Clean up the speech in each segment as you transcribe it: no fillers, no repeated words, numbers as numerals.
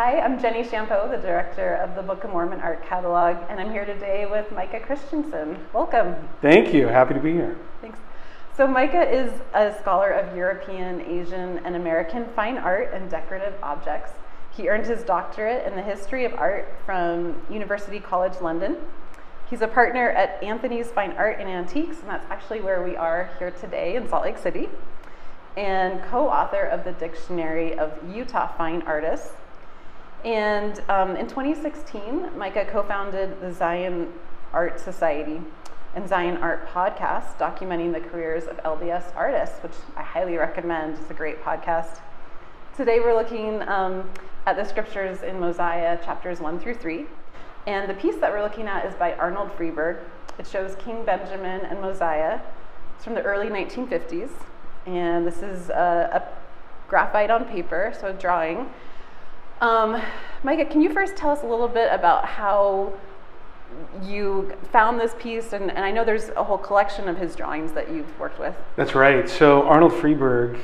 Hi, I'm Jenny Champeau, the director of the Book of Mormon Art Catalog, and I'm here today with Micah Christensen. Welcome. Thank you. Happy to be here. Thanks. So Micah is a scholar of European, Asian, and American fine art and decorative objects. He earned his doctorate in the history of art from University College London. He's a partner at Anthony's Fine Art and Antiques, and that's actually where we are here today in Salt Lake City, and co-author of the Dictionary of Utah Fine Artists. And in 2016, Micah co-founded the Zion Art Society and Zion Art Podcast, documenting the careers of LDS artists, which I highly recommend. It's a great podcast. Today we're looking at the scriptures in Mosiah, chapters 1 through 3. And the piece that we're looking at is by Arnold Freeberg. It shows King Benjamin and Mosiah. It's from the early 1950s. And this is a graphite on paper, so a drawing. Micah, can you first tell us a little bit about how you found this piece? And I know there's a whole collection of his drawings that you've worked with. That's right. So Arnold Freeberg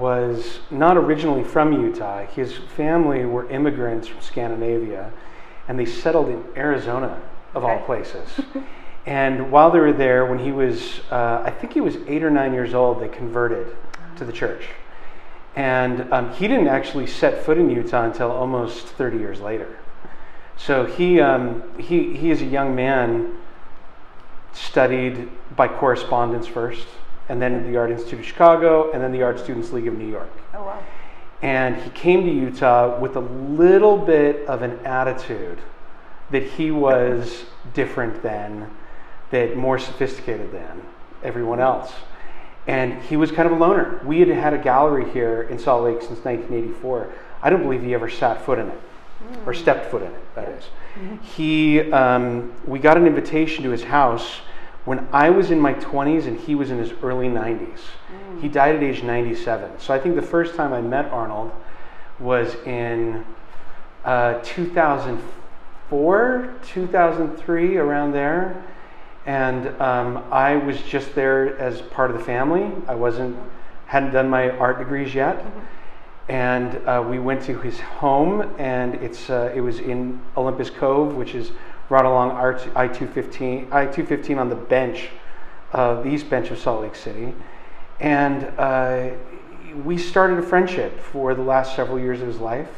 was not originally from Utah. His family were immigrants from Scandinavia, and they settled in Arizona, of all places. And while they were there, when he was, I think he was 8 or 9 years old, they converted to the church. And he didn't actually set foot in Utah until almost 30 years later. So he as a young man studied by correspondence first, and then at the Art Institute of Chicago, and then the Art Students League of New York. Oh, wow. And he came to Utah with a little bit of an attitude that he was different than, that more sophisticated than everyone else. And he was kind of a loner. We had had a gallery here in Salt Lake since 1984. I don't believe he ever sat foot in it, or stepped foot in it, that is. We got an invitation to his house when I was in my 20s and he was in his early 90s. He died at age 97. So I think the first time I met Arnold was in 2004, 2003, around there. And I was just there as part of the family. I hadn't done my art degrees yet. And we went to his home, and it was in Olympus Cove, which is right along I-215 on the bench, the east bench of Salt Lake City. And we started a friendship for the last several years of his life.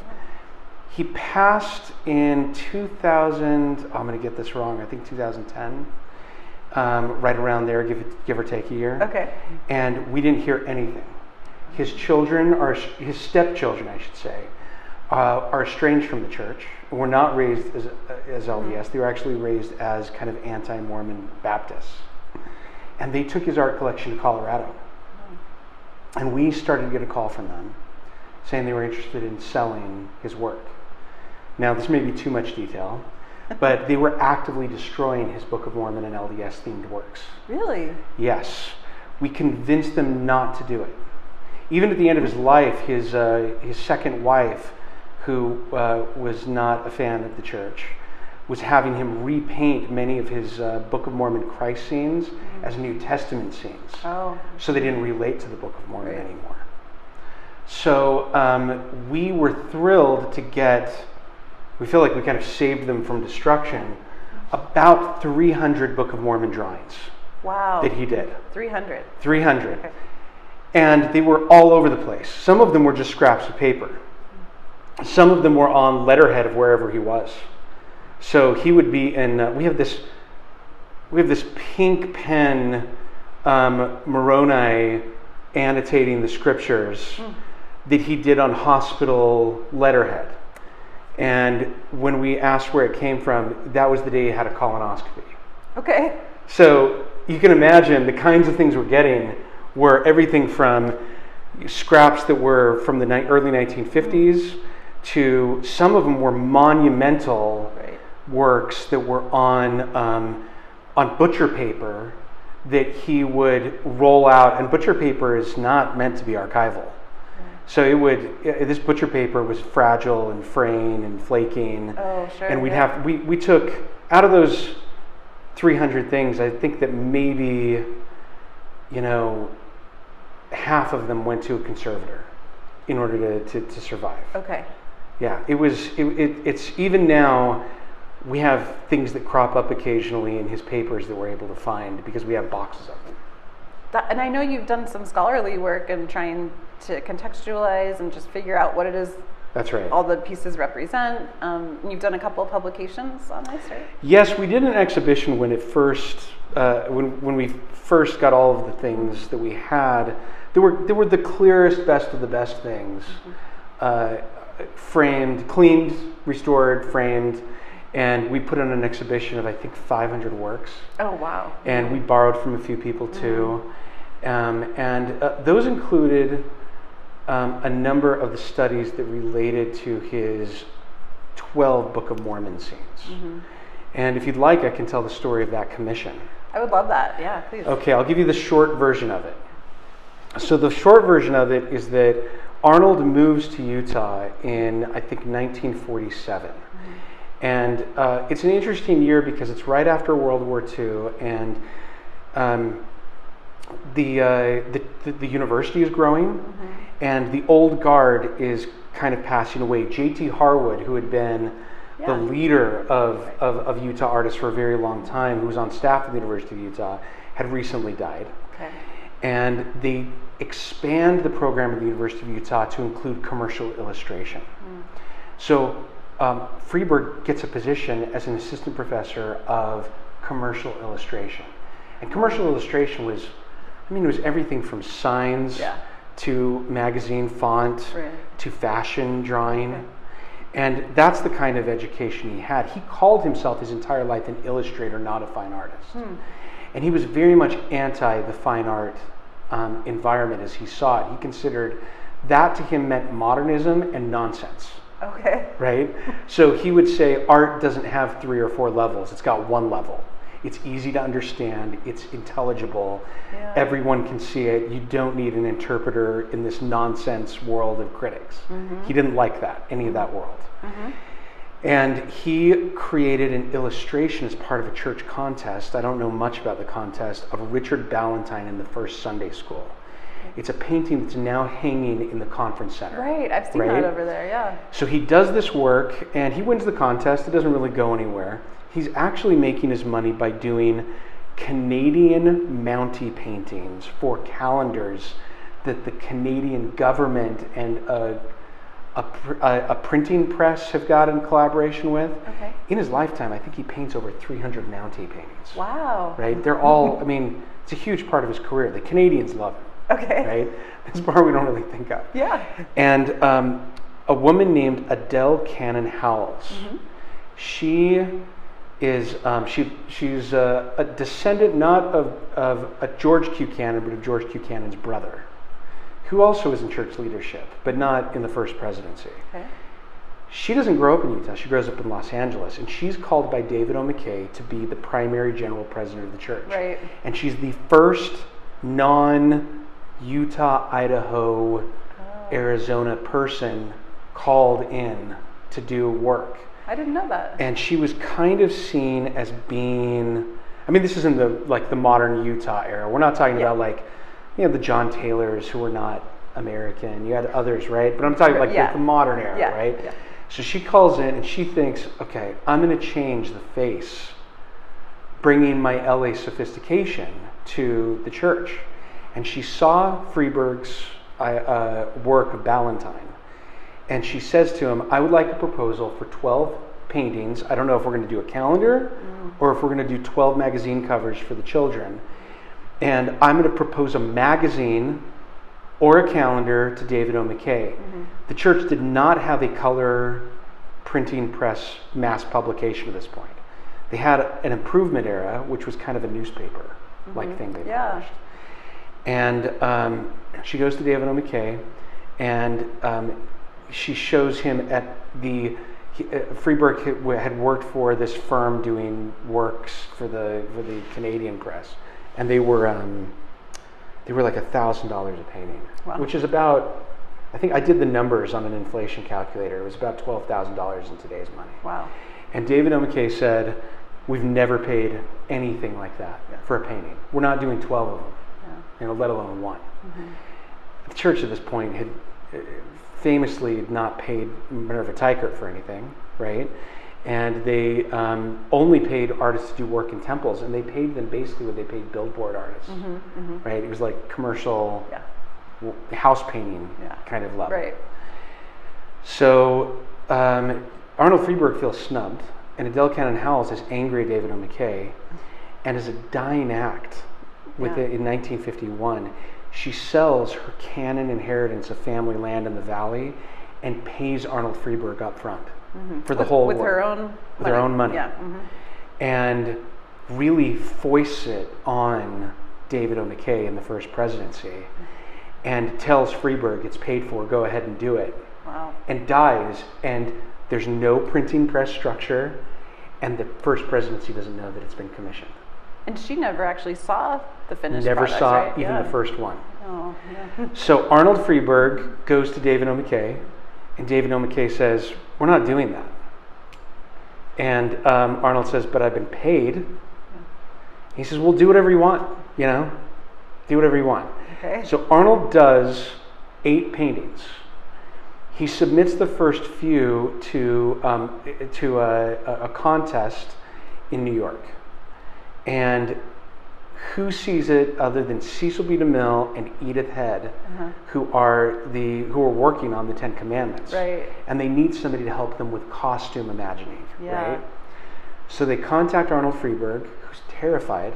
He passed in 2000, I'm going to get this wrong, I think 2010. Right around there, give or take a year. Okay. And we didn't hear anything. His children, his stepchildren, I should say, are estranged from the church. Were not raised as LDS. They were actually raised as kind of anti-Mormon Baptists. And they took his art collection to Colorado. And we started to get a call from them saying they were interested in selling his work. Now, this may be too much detail, but they were actively destroying his Book of Mormon and LDS themed works. Really? Yes. We convinced them not to do it. Even at the end of his life, his second wife, who was not a fan of the church, was having him repaint many of his Book of Mormon Christ scenes as New Testament scenes. Oh. So they didn't relate to the Book of Mormon anymore. So we were thrilled to get, we feel like we kind of saved them from destruction, about 300 Book of Mormon drawings. Wow. That he did. 300. 300. Okay. And they were all over the place. Some of them were just scraps of paper. Some of them were on letterhead of wherever he was. So he would be in, we have this pink pen, Moroni annotating the scriptures that he did on hospital letterhead. And when we asked where it came from, that was the day he had a colonoscopy. Okay. So you can imagine the kinds of things we're getting were everything from scraps that were from the early 1950s to some of them were monumental works that were on butcher paper that he would roll out. And butcher paper is not meant to be archival. So this butcher paper was fragile and fraying and flaking. Oh, sure. And we took, out of those 300 things, I think that maybe, half of them went to a conservator in order to survive. Okay. Yeah, it's even now, we have things that crop up occasionally in his papers that we're able to find because we have boxes of them. And I know you've done some scholarly work and trying to contextualize and just figure out what it is. That's right. All the pieces represent. You've done a couple of publications on this, right? Yes, we did an exhibition when it first, when we first got all of the things that we had. There were the clearest, best of the best things, framed, cleaned, restored, framed, and we put on an exhibition of I think 500 works. Oh wow! And we borrowed from a few people too, and those included a number of the studies that related to his 12 Book of Mormon scenes. And if you'd like, I can tell the story of that commission. I would love that. Yeah, please. Okay, I'll give you the short version of it. So the short version of it is that Arnold moves to Utah in, I think, 1947. And it's an interesting year because it's right after World War II, and the university is growing, and the old guard is kind of passing away. J.T. Harwood, who had been the leader of Utah artists for a very long time, who was on staff at the University of Utah, had recently died. Okay. And they expand the program at the University of Utah to include commercial illustration. So Freeburg gets a position as an assistant professor of commercial illustration. And commercial illustration was, it was everything from signs to magazine font to fashion drawing. And that's the kind of education he had. He called himself his entire life an illustrator, not a fine artist. And he was very much anti the fine art environment as he saw it. He considered that to him meant modernism and nonsense. Okay. Right? So he would say art doesn't have 3 or 4 levels. It's got 1 level. It's easy to understand. It's intelligible. Yeah. Everyone can see it. You don't need an interpreter in this nonsense world of critics. He didn't like that, any of that world. And he created an illustration as part of a church contest. I don't know much about the contest, of Richard Ballantyne in the First Sunday School. It's a painting that's now hanging in the conference center. Right, I've seen that over there, yeah. So he does this work, and he wins the contest. It doesn't really go anywhere. He's actually making his money by doing Canadian Mountie paintings for calendars that the Canadian government and a printing press have got in collaboration with. Okay. In his lifetime, I think he paints over 300 Mountie paintings. Wow. Right? They're all, it's a huge part of his career. The Canadians love him. Okay. Right? This part we don't really think of. Yeah. And a woman named Adele Cannon Howells. She is she's a descendant not of a George Q. Cannon, but of George Q. Cannon's brother, who also is in church leadership, but not in the first presidency. Okay. She doesn't grow up in Utah. She grows up in Los Angeles, and she's called by David O. McKay to be the primary general president of the church. Right. And she's the first non-Utah, Idaho, Arizona person called in to do work. I didn't know that. And she was kind of seen as being, this is in the modern Utah era. We're not talking about the John Taylors who were not American. You had others, right? But I'm talking the modern era, right? Yeah. So she calls in and she thinks, okay, I'm going to change the face, bringing my LA sophistication to the church. And she saw Freeburg's work of Ballantyne. And she says to him, I would like a proposal for 12 paintings. I don't know if we're going to do a calendar or if we're going to do 12 magazine covers for the children. And I'm going to propose a magazine or a calendar to David O. McKay. The church did not have a color printing press mass publication at this point. They had an improvement era, which was kind of a newspaper-like thing they published. And she goes to David O. McKay, and she shows him at Freeburg had worked for this firm doing works for the Canadian press, and they were like $1,000 a painting, which is about, I think I did the numbers on an inflation calculator. It was about $12,000 in today's money. Wow. And David O. McKay said, we've never paid anything like that for a painting. We're not doing 12 of them, let alone one. The church at this point had famously had not paid Minerva Teichert for anything, right? And they only paid artists to do work in temples, and they paid them basically what they paid billboard artists, right? It was like commercial house painting kind of level. Right. So Arnold Freeberg feels snubbed, and Adele Cannon Howells is angry at David O. McKay, and as a dying act in 1951, she sells her canon inheritance of family land in the valley and pays Arnold Freeberg up front for the whole with work. With her own money. Yeah. And really foists it on David O. McKay in the first presidency, and tells Freeberg it's paid for, go ahead and do it. Wow. And dies, and there's no printing press structure, and the first presidency doesn't know that it's been commissioned. And she never actually saw the finished Never product, saw right? even the first one. Oh, yeah. So Arnold Freeberg goes to David O. McKay, and David O. McKay says, we're not doing that. And Arnold says, but I've been paid. He says, well, do whatever you want, do whatever you want. Okay. So Arnold does 8 paintings. He submits the first few to a contest in New York. And who sees it other than Cecil B. DeMille and Edith Head, who are working on the Ten Commandments, right? And they need somebody to help them with costume imagining, yeah. right? So they contact Arnold Freeberg, who's terrified,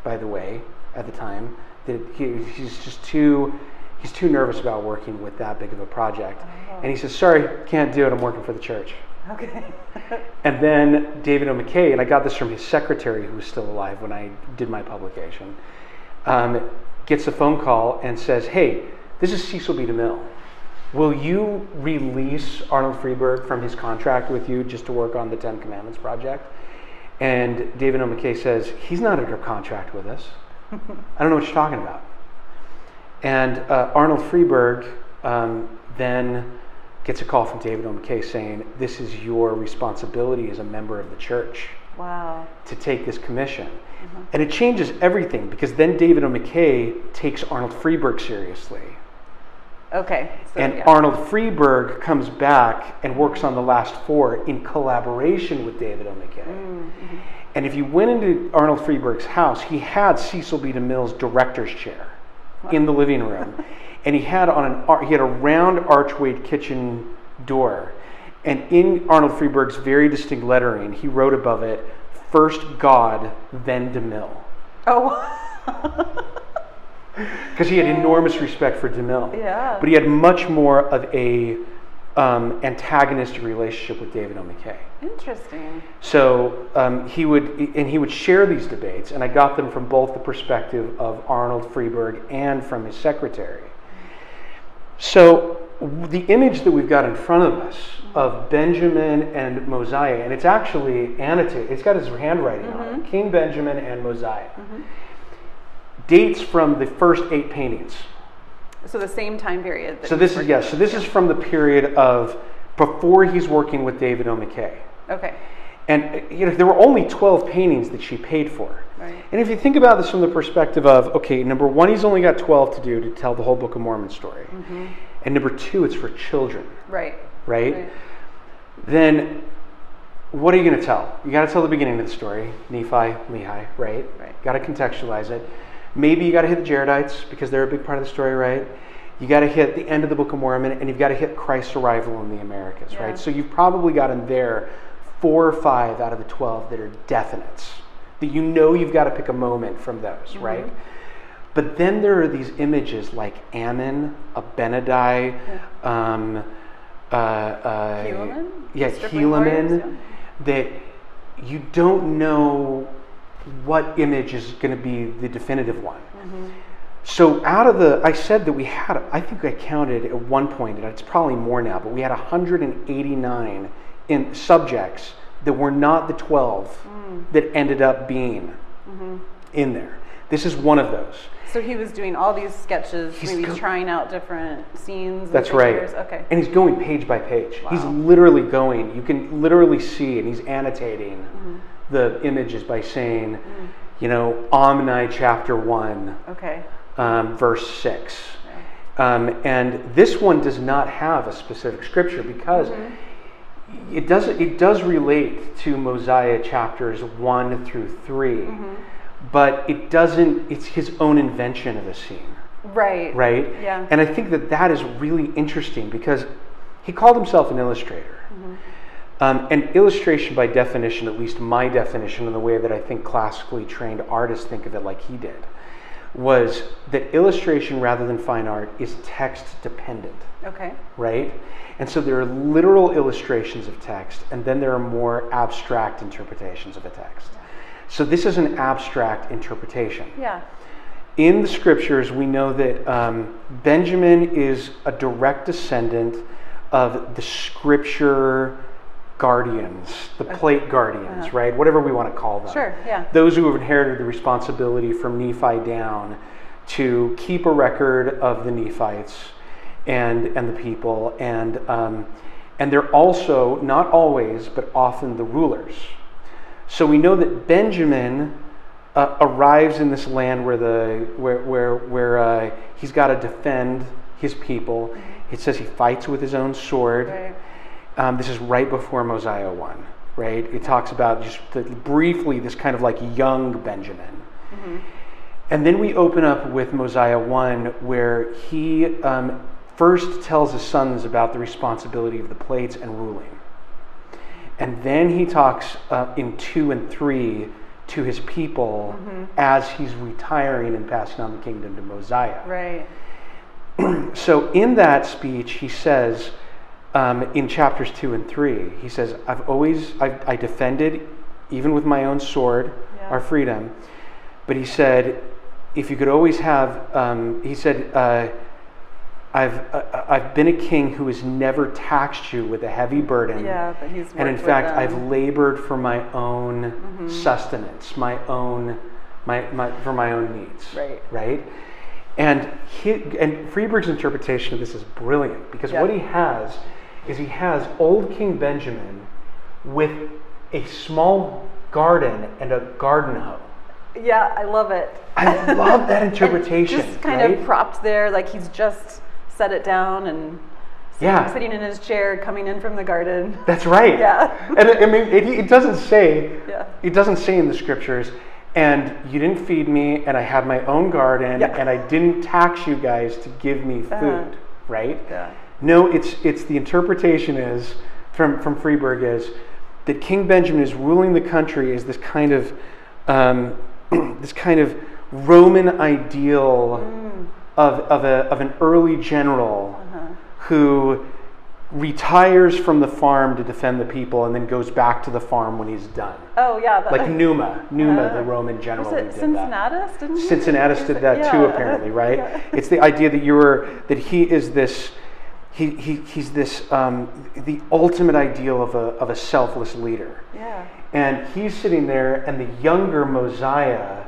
by the way, at the time, that he's too nervous about working with that big of a project, and he says, "Sorry, can't do it. I'm working for the church." Okay. And then David O. McKay, and I got this from his secretary, who was still alive when I did my publication, gets a phone call and says, "Hey, this is Cecil B. DeMille. Will you release Arnold Freeberg from his contract with you just to work on the Ten Commandments project?" And David O. McKay says, "He's not under contract with us. I don't know what you're talking about." And Arnold Freeberg then gets a call from David O. McKay saying, "This is your responsibility as a member of the church." Wow. To take this commission. And it changes everything, because then David O. McKay takes Arnold Freeberg seriously. Okay. So, and Arnold Freeberg comes back and works on the last 4 in collaboration with David O. McKay. And if you went into Arnold Freeberg's house, he had Cecil B. DeMille's director's chair in the living room. And he had a round archwayed kitchen door. And in Arnold Freeberg's very distinct lettering, he wrote above it, "First God, then DeMille." Oh. Because he had enormous respect for DeMille. Yeah. But he had much more of a antagonistic relationship with David O. McKay. Interesting. So he would share these debates, and I got them from both the perspective of Arnold Freeberg and from his secretary. So the image that we've got in front of us of Benjamin and Mosiah, and it's actually annotated, it's got his handwriting on it, King Benjamin and Mosiah, dates from the first 8 paintings. So the same time period. So this is from the period of before he's working with David O. McKay. Okay. And there were only 12 paintings that she paid for. Right. And if you think about this from the perspective of, okay, number 1, he's only got 12 to do to tell the whole Book of Mormon story. And number 2, it's for children. Right? Then what are you going to tell? You got to tell the beginning of the story, Nephi, Lehi, right? Got to contextualize it. Maybe you got to hit the Jaredites because they're a big part of the story, right? You got to hit the end of the Book of Mormon, and you've got to hit Christ's arrival in the Americas, right? So you've probably got in there 4 or 5 out of the 12 that are definites, that you've got to pick a moment from those, right? But then there are these images like Ammon, Abinadi, Helaman, that you don't know what image is going to be the definitive one. So I said that I think I counted at one point, and it's probably more now, but we had 189 in subjects that were not the 12 that ended up being in there. This is one of those. So he was doing all these sketches, trying out different scenes. That's right. Okay. And he's going page by page. Wow. He's literally going. You can literally see, and he's annotating the images by saying, Omni chapter 1, verse 6. And this one does not have a specific scripture because it does relate to Mosiah chapters 1 through 3, but it doesn't. It's his own invention of a scene. Right. Right? Yeah. And I think that is really interesting because he called himself an illustrator. And illustration, by definition, at least my definition and the way that I think classically trained artists think of it like he did, was that illustration rather than fine art is text dependent. Okay. Right? And so there are literal illustrations of text, and then there are more abstract interpretations of a text. So this is an abstract interpretation. Yeah. In the scriptures, we know that Benjamin is a direct descendant of the scripture guardians, the plate guardians, right? Whatever we want to call them. Sure, yeah. Those who have inherited the responsibility from Nephi down to keep a record of the Nephites and the people, and they're also, not always, but often the rulers. So we know that Benjamin arrives in this land where he's got to defend his people. It says he fights with his own sword. Right. This is right before Mosiah 1, right? It talks about just briefly this kind of like young Benjamin. And then we open up with Mosiah 1 where he first tells his sons about the responsibility of the plates and ruling. And then he talks in 2 and 3 to his people as he's retiring and passing on the kingdom to Mosiah. Right. So in that speech, he says, in chapters 2 and 3, he says, I defended, even with my own sword, our freedom. But he said, if you could always have, he said, I've been a king who has never taxed you with a heavy burden. Yeah, but he's and in fact, I've labored for my own sustenance, for my own needs. Right. Right? And Freeburg's interpretation of this is brilliant because what he has is he has old King Benjamin with a small garden and a garden hoe. Yeah, I love it. I love that interpretation. Just kind of propped there, like he's just set it down and sitting in his chair, coming in from the garden. That's right. Yeah. And I mean, it doesn't say. Yeah. It doesn't say in the scriptures, and you didn't feed me, and I had my own garden, and I didn't tax you guys to give me food, right? Yeah. No, it's the interpretation is from Freeburg is that King Benjamin is ruling the country as this kind of Roman ideal of an early general who retires from the farm to defend the people and then goes back to the farm when he's done. Oh yeah, like Numa, the Roman general. Was it Cincinnatus? Didn't he? Cincinnatus did that too, apparently, right? Yeah. It's the idea that he is this. He's this the ultimate ideal of a selfless leader. Yeah. And he's sitting there, and the younger Mosiah,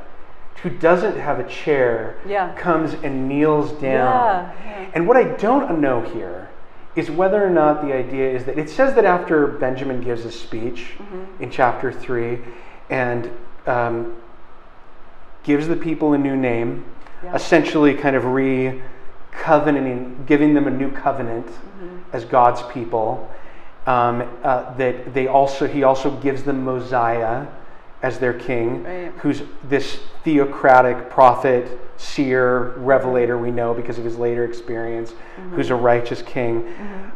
who doesn't have a chair, comes and kneels down. Yeah. And what I don't know here is whether or not the idea is that it says that after Benjamin gives his speech in chapter 3 and gives the people a new name, essentially kind of covenanting, giving them a new covenant as God's people. That he also gives them Mosiah as their king, who's this theocratic prophet, seer, revelator we know because of his later experience, who's a righteous king.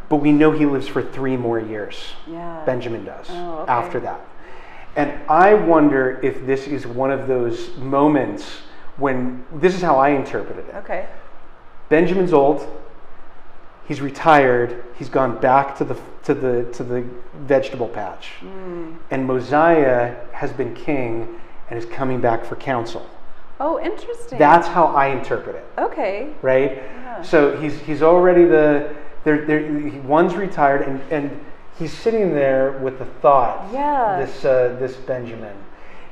But we know he lives for 3 more years. Yeah. Benjamin does after that. And I wonder if this is one of those moments when, this is how I interpreted it. Okay. Benjamin's old. He's retired. He's gone back to the vegetable patch, and Mosiah has been king and is coming back for counsel. Oh, interesting. That's how I interpret it. Okay. Right. Yeah. So he's already one's retired and he's sitting there with the thought. Yeah. This Benjamin.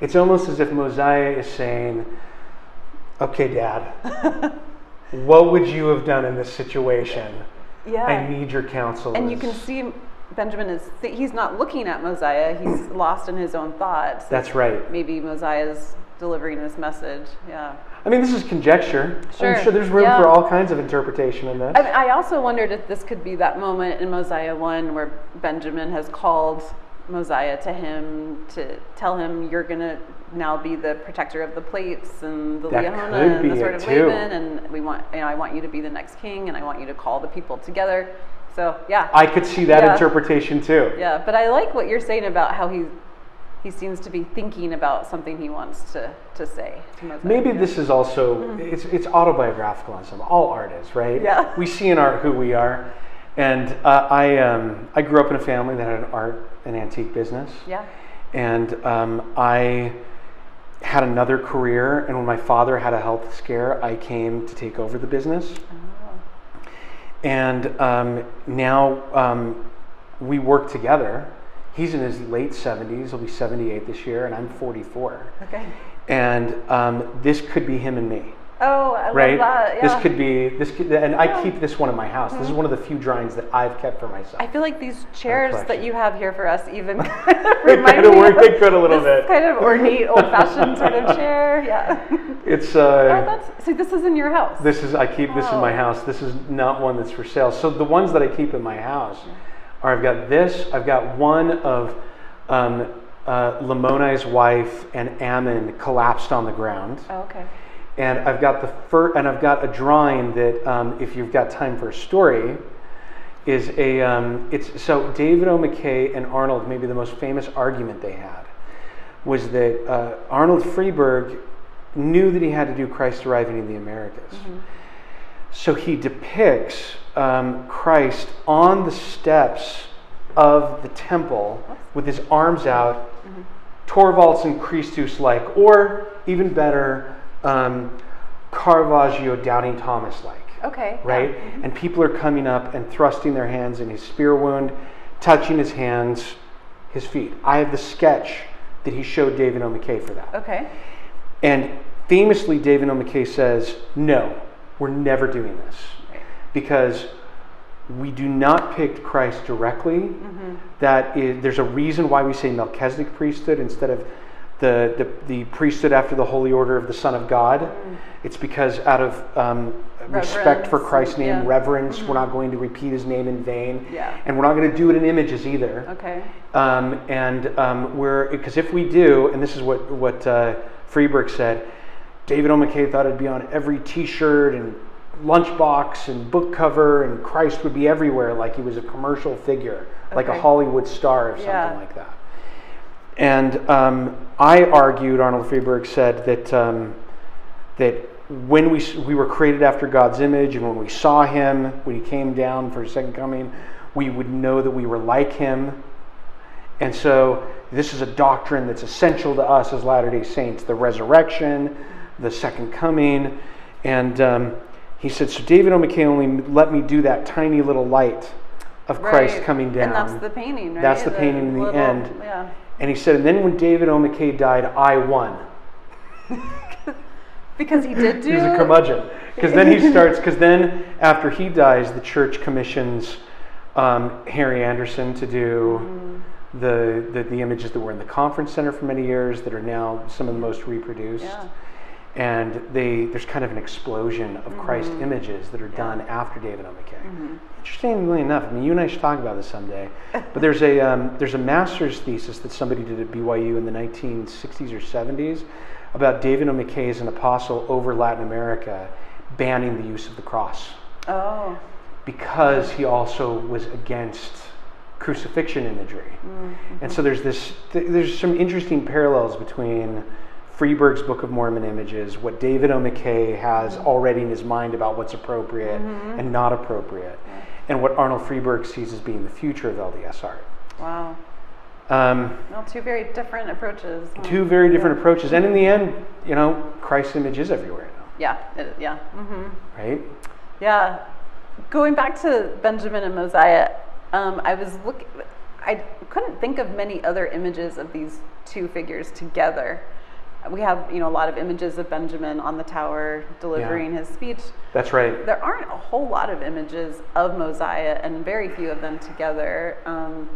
It's almost as if Mosiah is saying, "Okay, Dad." What would you have done in this situation? Yeah. I need your counsel. And you can see Benjamin he's not looking at Mosiah. He's lost in his own thoughts. That's right. Maybe Mosiah's delivering this message. Yeah. I mean, this is conjecture. Sure. I'm sure there's room Yeah. for all kinds of interpretation in this. I also wondered if this could be that moment in Mosiah 1 where Benjamin has called Mosiah to him to tell him, you're going to now be the protector of the plates and the That Leona could and be the sword it of too. Laban, and I want you to be the next king, and I want you to call the people together. So yeah. I could see that Yeah. interpretation too. Yeah, but I like what you're saying about how he seems to be thinking about something he wants to say to Mosiah. Maybe this is also, it's autobiographical in some, all art is, right? Yeah. We see in art who we are. And I grew up in a family that had an art and antique business. Yeah. And I had another career, and when my father had a health scare, I came to take over the business. Oh. And now we work together. He's in his late 70s, he'll be 78 this year, and I'm 44. Okay. And this could be him and me. Oh, I Right? love that. Yeah. This could, and I keep this one in my house. This is one of the few drawings that I've kept for myself. I feel like these chairs that collection. you have here for us even They remind kinda me work- of they could a little this bit. kind of ornate, old-fashioned sort of chair. Yeah. It's See, this is in your house. I keep this in my Oh. house. This is not one that's for sale. So the ones that I keep in my house are, I've got this. I've got one of Lamoni's wife and Ammon collapsed on the ground. Oh, okay. And I've got I've got a drawing that, if you've got time for a story, is so David O. McKay and Arnold, maybe the most famous argument they had was that Arnold Freeberg knew that he had to do Christ arriving in the Americas. Mm-hmm. So he depicts Christ on the steps of the temple with his arms out, Torvalds and Christus-like, or even better, Caravaggio Doubting Thomas-like. Okay. Right? Yeah. Mm-hmm. And people are coming up and thrusting their hands in his spear wound, touching his hands, his feet. I have the sketch that he showed David O. McKay for that. Okay. And famously, David O. McKay says, no, we're never doing this. Right. Because we do not pick Christ directly. Mm-hmm. There's a reason why we say Melchizedek priesthood instead of the priesthood after the holy order of the Son of God. Mm. It's because out of respect for Christ's name, yeah. reverence, we're not going to repeat his name in vain. Yeah. And we're not going to do it in images either. Okay. Because if we do, and this is what Freeberg said, David O. McKay thought it'd be on every T-shirt and lunchbox and book cover, and Christ would be everywhere, like he was a commercial figure, like a Okay. Hollywood star or something Yeah. like that. And I argued, Arnold Freeberg said that when we were created after God's image, and when we saw him, when he came down for his second coming, we would know that we were like him. And so this is a doctrine that's essential to us as Latter-day Saints, the resurrection, the second coming. And he said, so David O. McKay only let me do that tiny little light of Christ Right. coming down. And that's the painting, right? That's the painting in the little- end. Yeah. And he said, and then when David O. McKay died, I won. Because he did do. He's a curmudgeon. Because then after he dies, the church commissions Harry Anderson to do the images that were in the conference center for many years that are now some of the most reproduced. Yeah. And there's kind of an explosion of Christ images that are done after David O. McKay. Interestingly enough, I mean, you and I should talk about this someday. But there's a master's thesis that somebody did at BYU in the 1960s or 70s about David O. McKay as an apostle over Latin America, banning the use of the cross Oh. because he also was against crucifixion imagery. And so there's some interesting parallels between Freeberg's Book of Mormon images, what David O. McKay has already in his mind about what's appropriate and not appropriate, and what Arnold Freeberg sees as being the future of LDS art. Wow. Well, two very different approaches. Huh? Two very different approaches, and in the end, Christ's image is everywhere now, Yeah. Yeah. Mm-hmm. right? Yeah. Going back to Benjamin and Mosiah, I couldn't think of many other images of these two figures together. We have, a lot of images of Benjamin on the tower delivering his speech. That's right. There aren't a whole lot of images of Mosiah, and very few of them together.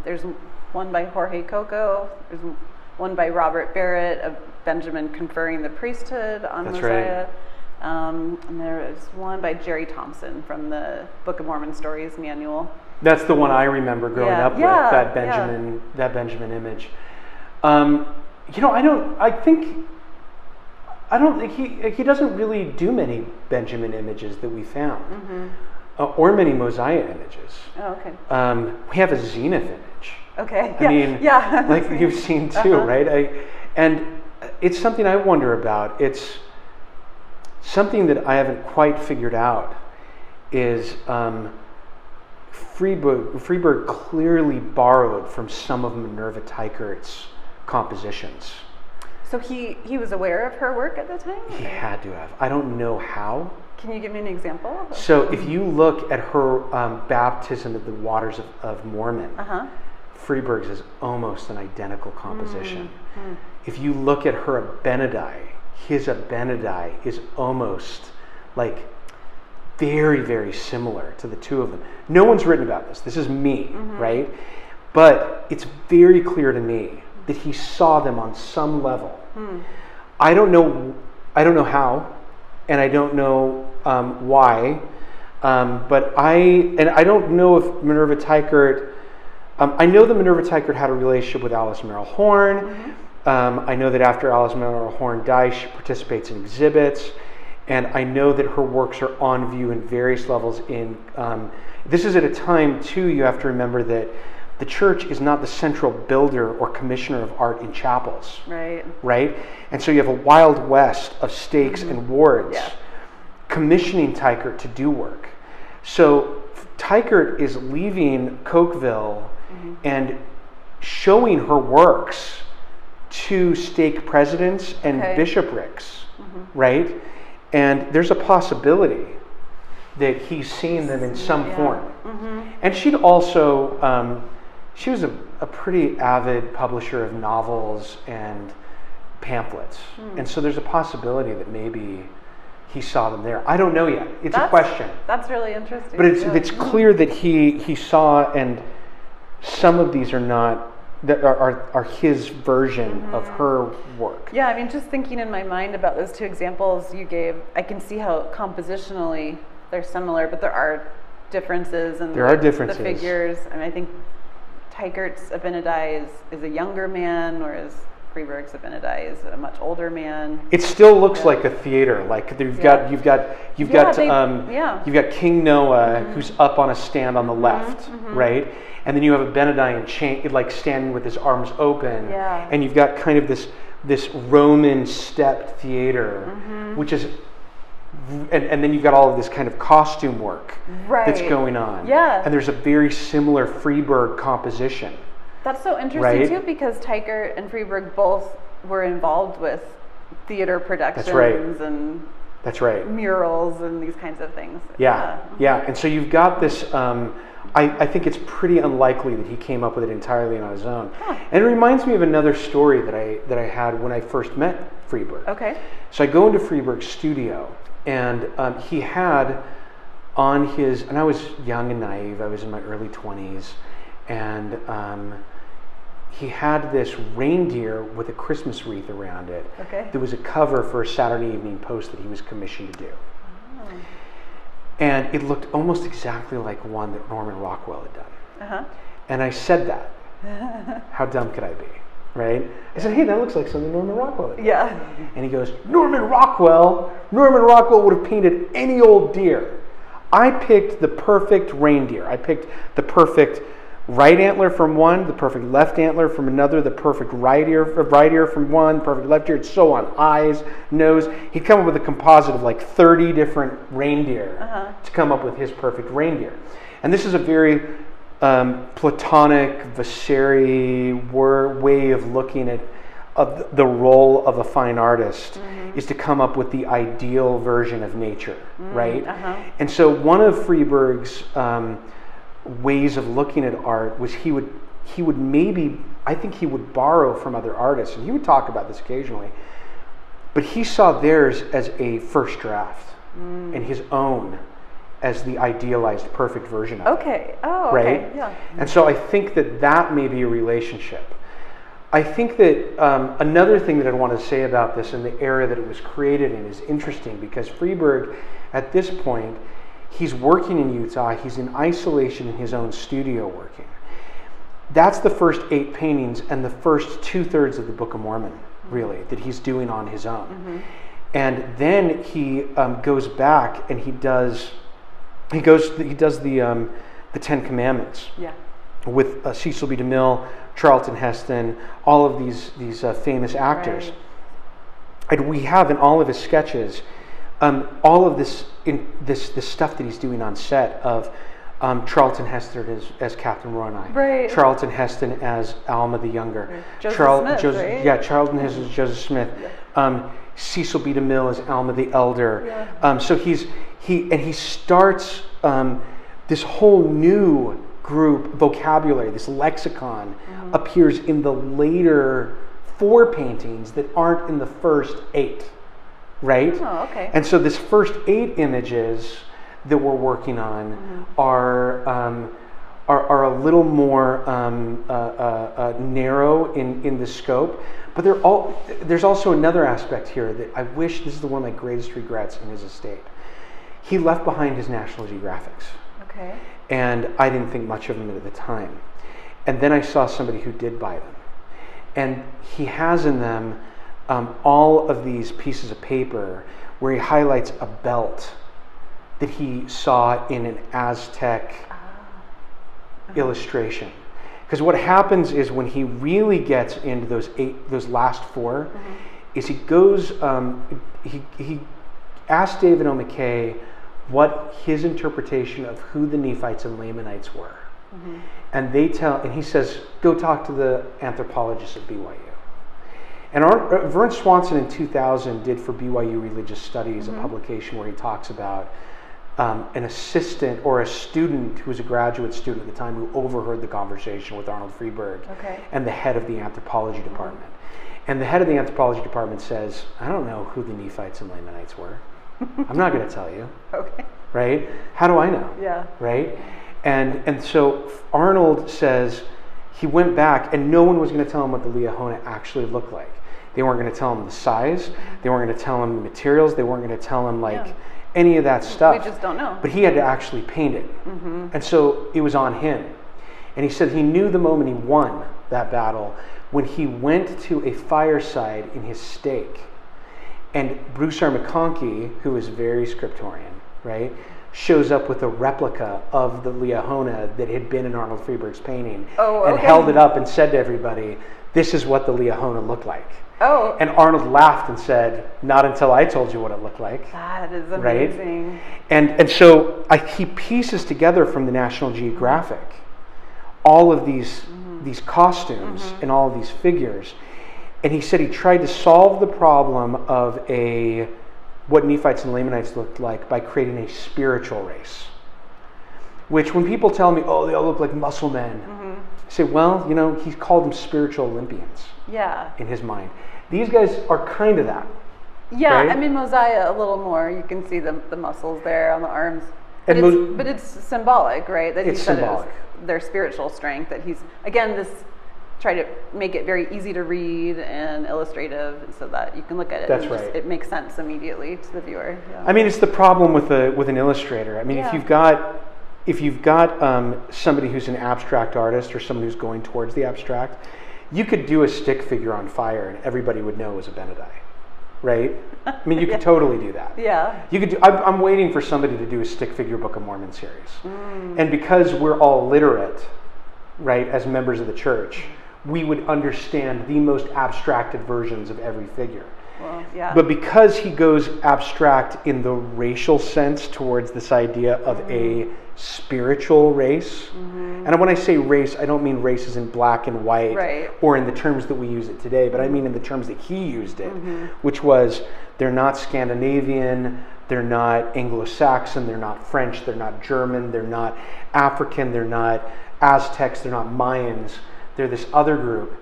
There's one by Jorge Coco. There's one by Robert Barrett of Benjamin conferring the priesthood on That's Mosiah. And there is one by Jerry Thompson from the Book of Mormon Stories manual. That's the one I remember growing up with, that Benjamin image. I don't think he doesn't really do many Benjamin images that we found, or many Mosiah images. Oh, okay. We have a Zenith image. Okay. I mean, like you've seen too, right? And it's something I wonder about. It's something that I haven't quite figured out. Is Freeburg clearly borrowed from some of Minerva Teichert's compositions. So he was aware of her work at the time? He had to have. I don't know how. Can you give me an example? So if you look at her baptism of the waters of Mormon, Freeburg's is almost an identical composition. If you look at her Abinadi, his Abinadi is almost like very, very similar to the two of them. No one's written about this. This is me, right? But it's very clear to me that he saw them on some level. I don't know how, and I don't know why, but I don't know if Minerva Teichert. I know that Minerva Teichert had a relationship with Alice Merrill Horne. I know that after Alice Merrill Horne dies, she participates in exhibits, and I know that her works are on view in various levels. This is at a time too. You have to remember that the church is not the central builder or commissioner of art in chapels. Right? And so you have a wild west of stakes and wards commissioning Teichert to do work. So Teichert is leaving Cokeville and showing her works to stake presidents and bishoprics, right? And there's a possibility that he's seen them in some form. And she'd also, she was a pretty avid publisher of novels and pamphlets. And so there's a possibility that maybe he saw them there. I don't know yet. It's a question. That's really interesting. But it's clear that he saw, and some of these are not, that are his version of her work. Yeah, I mean, just thinking in my mind about those two examples you gave, I can see how compositionally they're similar, but there are differences in the figures. I mean, I think Teichert's Abinadi is a younger man, whereas Freeburg's Abinadi is a much older man. It still looks like a theater. Like you've got King Noah who's up on a stand on the left, right? And then you have Abinadi like standing with his arms open, and you've got kind of this Roman stepped theater, which is, and then you've got all of this kind of costume work that's going on. And there's a very similar Freeburg composition. That's so interesting too, because Teichert and Freeburg both were involved with theater productions and murals and these kinds of things. And so you've got this. I think it's pretty unlikely that he came up with it entirely on his own. And it reminds me of another story that I had when I first met Freeburg. So I go into Freeburg's studio, and he had on his, and I was young and naive. I was in my early 20s, and he had this reindeer with a Christmas wreath around it. There was a cover for a Saturday Evening Post that he was commissioned to do. And it looked almost exactly like one that Norman Rockwell had done. And I said that. How dumb could I be? Right? I said, hey, that looks like something Norman Rockwell had done. And he goes, Norman Rockwell would have painted any old deer. I picked the perfect reindeer. I picked the perfect right antler from one, the perfect left antler from another, the perfect right ear from one, perfect left ear, and so on. Eyes, nose. He'd come up with a composite of like 30 different reindeer to come up with his perfect reindeer. And this is a very Platonic, Vasari way of looking at the role of a fine artist is to come up with the ideal version of nature, right? And so one of Freeburg's ways of looking at art was he would borrow from other artists, and he would talk about this occasionally, but he saw theirs as a first draft and his own as the idealized perfect version of it. Right? Yeah. And so I think that may be a relationship. I think that another thing that I want to say about this and the era that it was created in is interesting, because Freeburg, at this point, he's working in Utah. He's in isolation in his own studio working. That's the first 8 paintings and the first 2/3 of the Book of Mormon, really, that he's doing on his own. Mm-hmm. And then he goes back and he does the 10 Commandments. Yeah. With Cecil B. DeMille, Charlton Heston, all of these famous actors. Right. And we have in all of his sketches all of this stuff that he's doing on set of Charlton Heston as Captain Roanoke, Right. Charlton Heston as Alma the Younger, Right. Joseph Smith, right? Yeah, Charlton Heston as Joseph Smith, Cecil B. DeMille as Alma the Elder. Yeah. So he starts this whole new group vocabulary, this lexicon appears in the later 4 paintings that aren't in the first 8, right? Oh, okay. And so this first 8 images that we're working on are a little more narrow in the scope, but there's also another aspect here that I wish, this is one of my greatest regrets in his estate. He left behind his National Geographics. Okay. And I didn't think much of them at the time. And then I saw somebody who did buy them. And he has in them all of these pieces of paper where he highlights a belt that he saw in an Aztec illustration. Because what happens is when he really gets into those last 4, is he goes, he asks David O. McKay what his interpretation of who the Nephites and Lamanites were. And he says, go talk to the anthropologists at BYU. And Vern Swanson in 2000 did for BYU Religious Studies a publication where he talks about an assistant or a student who was a graduate student at the time who overheard the conversation with Arnold Freeburg and the head of the anthropology department. And the head of the anthropology department says, I don't know who the Nephites and Lamanites were. I'm not going to tell you. Okay. Right? How do I know? Yeah. Right? And so Arnold says he went back and no one was going to tell him what the Liahona actually looked like. They weren't going to tell him the size. They weren't going to tell him the materials. They weren't going to tell him any of that stuff. We just don't know. But he had to actually paint it. And so it was on him. And he said he knew the moment he won that battle when he went to a fireside in his stake. And Bruce R. McConkie, who is very scriptorian, right, shows up with a replica of the Liahona that had been in Arnold Freeburg's painting and held it up and said to everybody, this is what the Liahona looked like. Oh. And Arnold laughed and said, not until I told you what it looked like. That is amazing. Right? And so he pieces together from the National Geographic all of these costumes and all of these figures. And he said he tried to solve the problem of what Nephites and Lamanites looked like by creating a spiritual race. Which when people tell me, oh, they all look like muscle men, I say, well, he called them spiritual Olympians. Yeah. In his mind. These guys are kind of that. Yeah, right? I mean, Mosiah a little more. You can see the muscles there on the arms. But it's symbolic, right? That it's symbolic. Their spiritual strength. That he's, again, try to make it very easy to read and illustrative so that you can look at it. That's right. It makes sense immediately to the viewer. Yeah. I mean, it's the problem with an illustrator. I mean, if you've got somebody who's an abstract artist or someone who's going towards the abstract, you could do a stick figure on fire and everybody would know it was a Benedai, right? I mean, you could totally do that. Yeah. You could do. I'm waiting for somebody to do a stick figure Book of Mormon series, and because we're all literate, right, as members of the church, we would understand the most abstracted versions of every figure. Well, yeah. But because he goes abstract in the racial sense towards this idea of a spiritual race, and when I say race, I don't mean race as in black and white or in the terms that we use it today, but I mean in the terms that he used it, which was they're not Scandinavian, they're not Anglo-Saxon, they're not French, they're not German, they're not African, they're not Aztecs, they're not Mayans, they're this other group.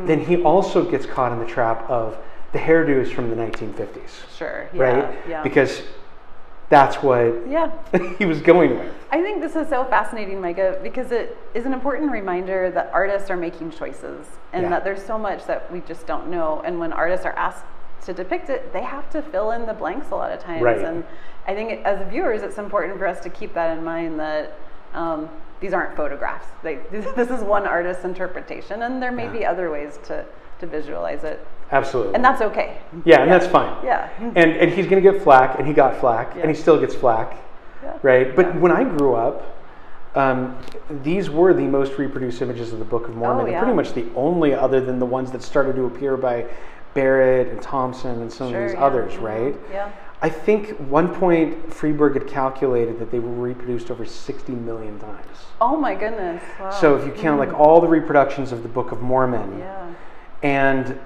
Then he also gets caught in the trap of the hairdos from the 1950s. Sure. Yeah, right? Yeah. Because that's what Yeah. he was going with. I think this is so fascinating, Micah, because it is an important reminder that artists are making choices and Yeah. that there's so much that we just don't know. And when artists are asked to depict it, they have to fill in the blanks a lot of times. Right. And I think as viewers, it's important for us to keep that in mind that these aren't photographs. This is one artist's interpretation, and there may Yeah. be other ways to visualize it. Absolutely. And that's okay. Yeah, and that's fine. Yeah. And he's going to get flack, and he got flack, Yeah. and he still gets flack, Yeah. right? But Yeah. when I grew up, these were the most reproduced images of the Book of Mormon, Oh, yeah. and pretty much the only other than the ones that started to appear by Barrett and Thompson and some Sure, of these yeah. others, Mhm. right? Yeah. I think one point Freeburg had calculated that they were reproduced over 60 million times. Oh my goodness. Wow. So if you count like all the reproductions of the Book of Mormon, Yeah. and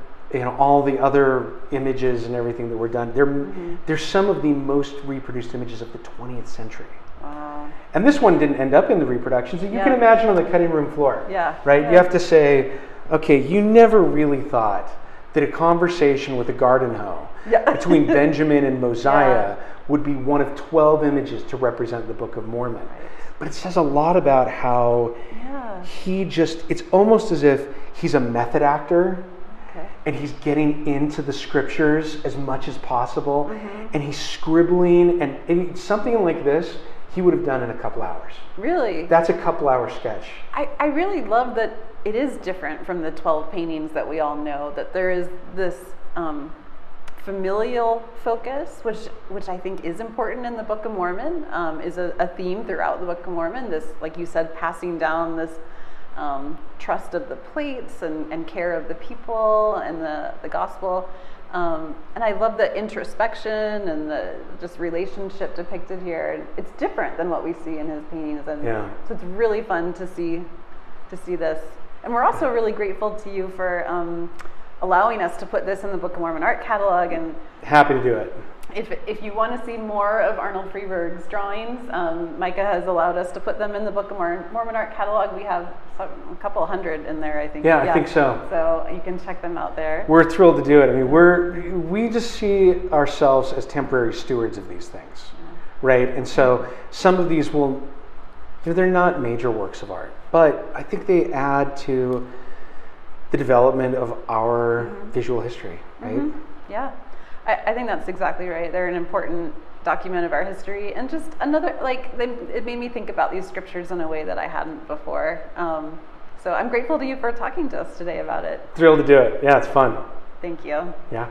all the other images and everything that were done, they're some of the most reproduced images of the 20th century. Wow. And this one didn't end up in the reproductions. You Yeah. can imagine on the cutting room floor, Yeah. right? Yeah. You have to say, okay, you never really thought that a conversation with a garden hoe Yeah. between Benjamin and Mosiah Yeah. would be one of 12 images to represent the Book of Mormon. Right. But it says a lot about how Yeah. it's almost as if he's a method actor, Okay. and he's getting into the scriptures as much as possible, Mm-hmm. and he's scribbling, and something like this he would have done in a couple hours. Really? That's a couple hour sketch. I really love that it is different from the 12 paintings that we all know, that there is this familial focus, which I think is important in the Book of Mormon, is a theme throughout the Book of Mormon, this, like you said, passing down this trust of the plates and care of the people and the gospel. And I love the introspection and the just relationship depicted here. It's different than what we see in his paintings, and Yeah. so it's really fun to see this. And we're also really grateful to you for allowing us to put this in the Book of Mormon art catalog. And Happy to do it. if you want to see more of Arnold Freeburg's drawings, Micah has allowed us to put them in the Book of Mormon art catalog. We have a couple hundred in there, I think. Yeah, I think so. So you can check them out there. We're thrilled to do it. I mean, we just see ourselves as temporary stewards of these things, right? And so some of these they're not major works of art, but I think they add to the development of our visual history, right? Mhm. Yeah, I think that's exactly right. They're an important document of our history, and just another, it made me think about these scriptures in a way that I hadn't before. So I'm grateful to you for talking to us today about it. Thrilled to do it. Yeah, it's fun. Thank you. Yeah.